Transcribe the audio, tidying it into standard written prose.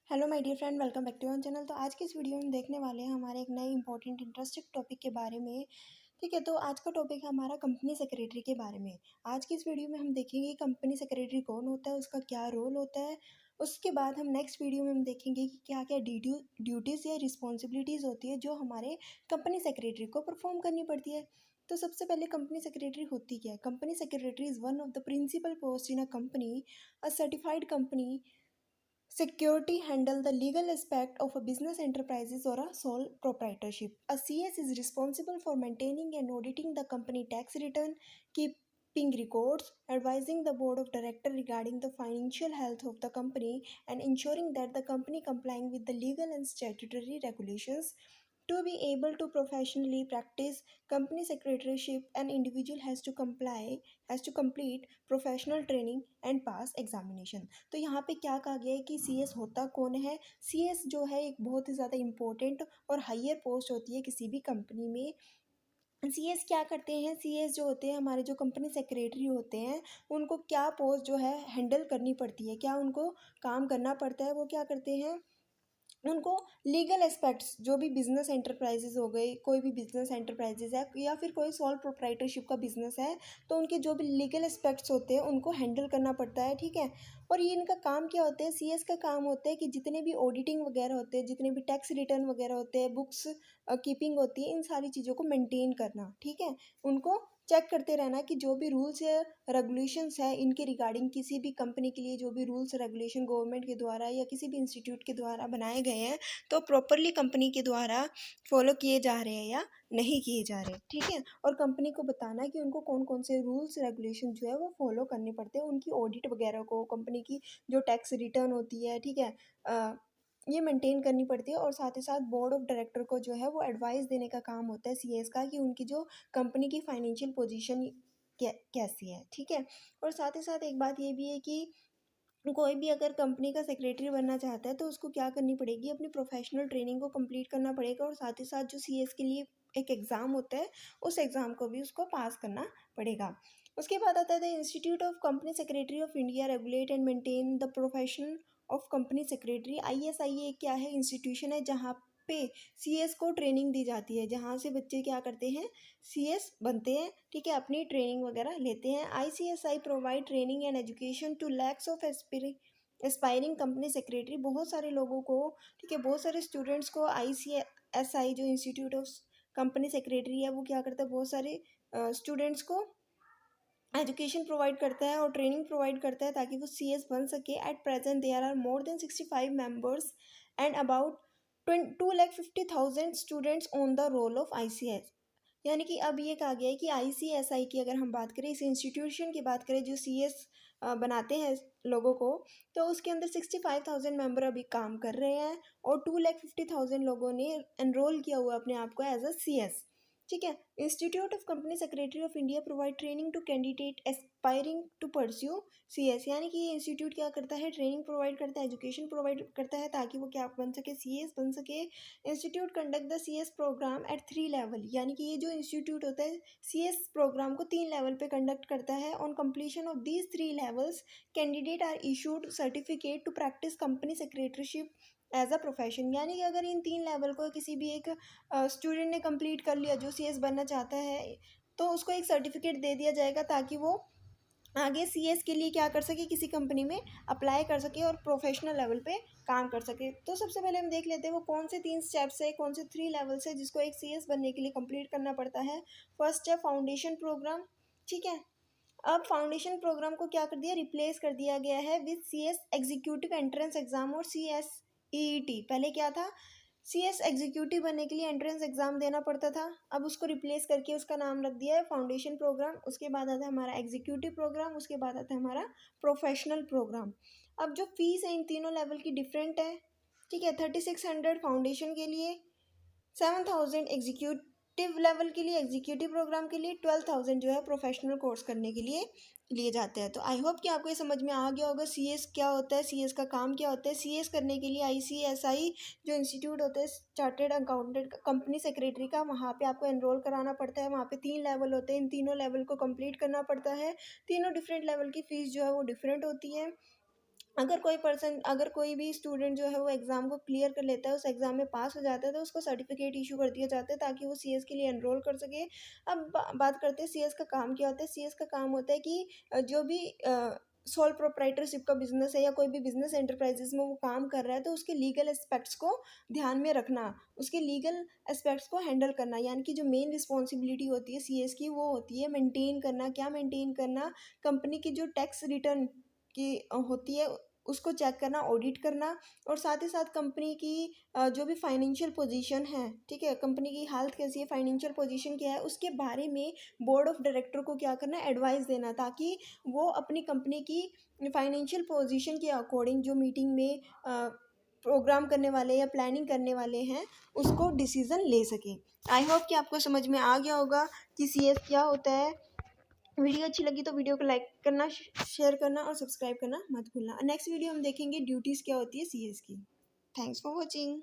Hello my dear friend, welcome back to our channel. तो आज की इस वीडियो में देखने वाले हैं हमारे एक नए इंपॉर्टेंट इंटरेस्टिंग टॉपिक के बारे में। ठीक है, तो आज का टॉपिक है हमारा कंपनी सेक्रेटरी के बारे में। आज की इस वीडियो में हम देखेंगे कंपनी सेक्रेटरी कौन होता है, उसका क्या रोल होता है। उसके बाद हम नेक्स्ट वीडियो में हम देखेंगे कि क्या क्या ड्यूटीज़ या रिस्पॉन्सिबिलिटीज़ होती है जो हमारे कंपनी सेक्रेटरी को परफॉर्म करनी पड़ती है। तो सबसे पहले कंपनी सेक्रेटरी होती क्या है? Company secretary is one of the principal post in a company. A certified company security handle the legal aspect of a business enterprises or a sole proprietorship. A CS is responsible for maintaining and auditing the company tax return, keeping records, advising the board of directors regarding the financial health of the company, and ensuring that the company complying with the legal and statutory regulations. To be able to professionally practice company secretaryship, an individual has to complete professional training and pass examination. तो यहाँ पे क्या कहा गया है कि CS होता कौन है? सीएस जो है एक बहुत ही ज़्यादा इम्पोर्टेंट और हायर पोस्ट होती है किसी भी कंपनी में। सीएस क्या करते हैं? सीएस जो होते हैं हमारे जो कंपनी सेक्रेटरी होते हैं, उनको क्या पोस्ट जो है हैंडल करनी पड़ती है, क्या उनको काम करना पड़ता है? वो क्या करते हैं, उनको लीगल एस्पेक्ट्स जो भी बिजनेस एंटरप्राइजेज हो गए, कोई भी बिजनेस एंटरप्राइजेज है या फिर कोई सोल प्रोप्राइटरशिप का बिजनेस है, तो उनके जो भी लीगल एस्पेक्ट्स होते हैं उनको हैंडल करना पड़ता है। ठीक है, और ये इनका काम क्या होता है? सीएस का काम होता है कि जितने भी ऑडिटिंग वगैरह होते हैं, जितने भी टैक्स रिटर्न वगैरह होते हैं, बुक्स कीपिंग होती है, इन सारी चीज़ों को मेंटेन करना। ठीक है, उनको चेक करते रहना कि जो भी रूल्स या रेगुलेशंस है इनके रिगार्डिंग, किसी भी कंपनी के लिए जो भी रूल्स रेगुलेशन गवर्नमेंट के द्वारा या किसी भी इंस्टीट्यूट के द्वारा बनाए गए हैं, तो प्रॉपरली कंपनी के द्वारा फॉलो किए जा रहे हैं या नहीं किए जा रहे। ठीक है, और कंपनी को बताना कि उनको कौन कौन से रूल्स रेगुलेशन जो है वो फॉलो करने पड़ते हैं, उनकी ऑडिट वगैरह को, कंपनी की जो टैक्स रिटर्न होती है, ठीक है, ये मेंटेन करनी पड़ती है। और साथ ही साथ बोर्ड ऑफ डायरेक्टर को जो है वो एडवाइस देने का काम होता है सीएस का, कि उनकी जो कंपनी की फाइनेंशियल पोजीशन कैसी है। ठीक है, और साथ ही साथ एक बात ये भी है कि कोई भी अगर कंपनी का सेक्रेटरी बनना चाहता है तो उसको क्या करनी पड़ेगी, अपनी प्रोफेशनल ट्रेनिंग को कंप्लीट करना पड़ेगा, और साथ ही साथ जो सीएस के लिए एक एग्ज़ाम होता है, उस एग्ज़ाम को भी उसको पास करना पड़ेगा। उसके बाद आता है the institute of company secretary of India regulate and maintain the profession of company secretary. ISI एक क्या है? इंस्टीट्यूशन है जहाँ पे सीएस को ट्रेनिंग दी जाती है, जहाँ से बच्चे क्या करते हैं, सीएस बनते हैं। ठीक है, अपनी ट्रेनिंग वगैरह लेते हैं। ICSI provide training and education to lakhs of aspiring company secretary. बहुत सारे लोगों को, ठीक है, बहुत सारे स्टूडेंट्स को आईसीएसआई जो इंस्टीट्यूट ऑफ कंपनी सेक्रेटरी है वो क्या करता है, बहुत सारे स्टूडेंट्स को एजुकेशन प्रोवाइड करता है और ट्रेनिंग प्रोवाइड करता है ताकि वो सीएस बन सके। At present there are more than 65 members and about 2,50,000 students on the roll of ICS. यानी कि अब ये कहा गया है कि आईसीएसआई की अगर हम बात करें, इस इंस्टीट्यूशन की बात करें जो सीएस बनाते हैं लोगों को, तो उसके अंदर 65,000 मेंबर अभी काम कर रहे हैं और 2,50,000 लोगों ने एनरोल किया हुआ अपने आप को एज अ सीएस। ठीक है, institute of company secretary of India provide training to candidate aspiring to pursue CS. यानी कि ये इंस्टीट्यूट क्या करता है, ट्रेनिंग प्रोवाइड करता है, एजुकेशन प्रोवाइड करता है ताकि वो क्या बन सके, सीएस बन सके। Institute conduct the CS program at 3 level. यानी कि ये जो इंस्टीट्यूट होता है सीएस प्रोग्राम को 3 लेवल पे कंडक्ट करता है। On completion of these 3 levels candidate are issued certificate to practise company secretaryship as a profession. यानी कि अगर इन 3 लेवल को किसी भी एक स्टूडेंट ने कंप्लीट कर लिया जो सीएस बनना चाहता है, तो उसको एक सर्टिफिकेट दे दिया जाएगा ताकि वो आगे सीएस के लिए क्या कर सके, किसी कंपनी में अप्लाई कर सके और प्रोफेशनल लेवल पे काम कर सके। तो सबसे पहले हम देख लेते हैं वो कौन से 3 स्टेप्स है, कौन से 3 लेवल्स है जिसको एक सीएस बनने के लिए कंप्लीट करना पड़ता है। First step foundation program. ठीक है, अब फाउंडेशन प्रोग्राम को क्या कर दिया, रिप्लेस कर दिया गया है with CS executive entrance exam और सीएसईटी। पहले क्या था, सीएस एग्जीक्यूटिव बनने के लिए एंट्रेंस एग्जाम देना पड़ता था, अब उसको रिप्लेस करके उसका नाम रख दिया है फाउंडेशन प्रोग्राम। उसके बाद आता है हमारा एग्जीक्यूटिव प्रोग्राम, उसके बाद आता है हमारा प्रोफेशनल प्रोग्राम। अब जो फीस है इन तीनों लेवल की डिफरेंट है। ठीक है, 3600 फाउंडेशन के लिए, 7,000 एग्जीक्यूटिव लेवल के लिए, एग्जीक्यूटिव प्रोग्राम के लिए, 12,000 जो है प्रोफेशनल कोर्स करने के लिए लिए जाते हैं। तो आई होप कि आपको ये समझ में आ गया होगा सीएस क्या होता है, सीएस का काम क्या होता है। सीएस करने के लिए आईसीएसआई जो इंस्टीट्यूट होते हैं चार्टेड अकाउंटेंट कंपनी सेक्रेटरी का, वहाँ पे आपको एनरोल कराना पड़ता है। वहाँ पे 3 लेवल होते हैं, इन तीनों लेवल को कंप्लीट करना पड़ता है। तीनों डिफरेंट लेवल की फ़ीस जो है वो डिफरेंट होती है। अगर कोई भी स्टूडेंट जो है वो एग्ज़ाम को क्लियर कर लेता है, उस एग्ज़ाम में पास हो जाता है, तो उसको सर्टिफिकेट इशू कर दिया जाता है ताकि वो सीएस के लिए एनरोल कर सके। अब बात करते हैं सीएस का काम क्या होता है। सीएस का काम होता है कि जो भी सोल प्रोप्राइटरशिप का बिजनेस है या कोई भी बिजनेस एंटरप्राइजेस में वो काम कर रहा है, तो उसके लीगल एस्पेक्ट्स को ध्यान में रखना, उसके लीगल एस्पेक्ट्स को हैंडल करना, यानी कि जो मेन रिस्पॉन्सिबिलिटी होती है सीएस की, वो होती है मेंटेन करना। क्या मेंटेन करना? कंपनी की जो टैक्स रिटर्न की होती है उसको चेक करना, ऑडिट करना, और साथ ही साथ कंपनी की जो भी फाइनेंशियल पोजीशन है, ठीक है, कंपनी की हालत कैसी है, फाइनेंशियल पोजीशन क्या है, उसके बारे में बोर्ड ऑफ डायरेक्टर को क्या करना है, एडवाइस देना, ताकि वो अपनी कंपनी की फाइनेंशियल पोजीशन के अकॉर्डिंग जो मीटिंग में प्रोग्राम करने वाले या प्लानिंग करने वाले हैं उसको डिसीजन ले सके। आई होप कि आपको समझ में आ गया होगा कि सीएस क्या होता है। वीडियो अच्छी लगी तो वीडियो को लाइक करना, शेयर करना और सब्सक्राइब करना मत भूलना। नेक्स्ट वीडियो हम देखेंगे ड्यूटीज़ क्या होती है सीएस की। Thanks for watching.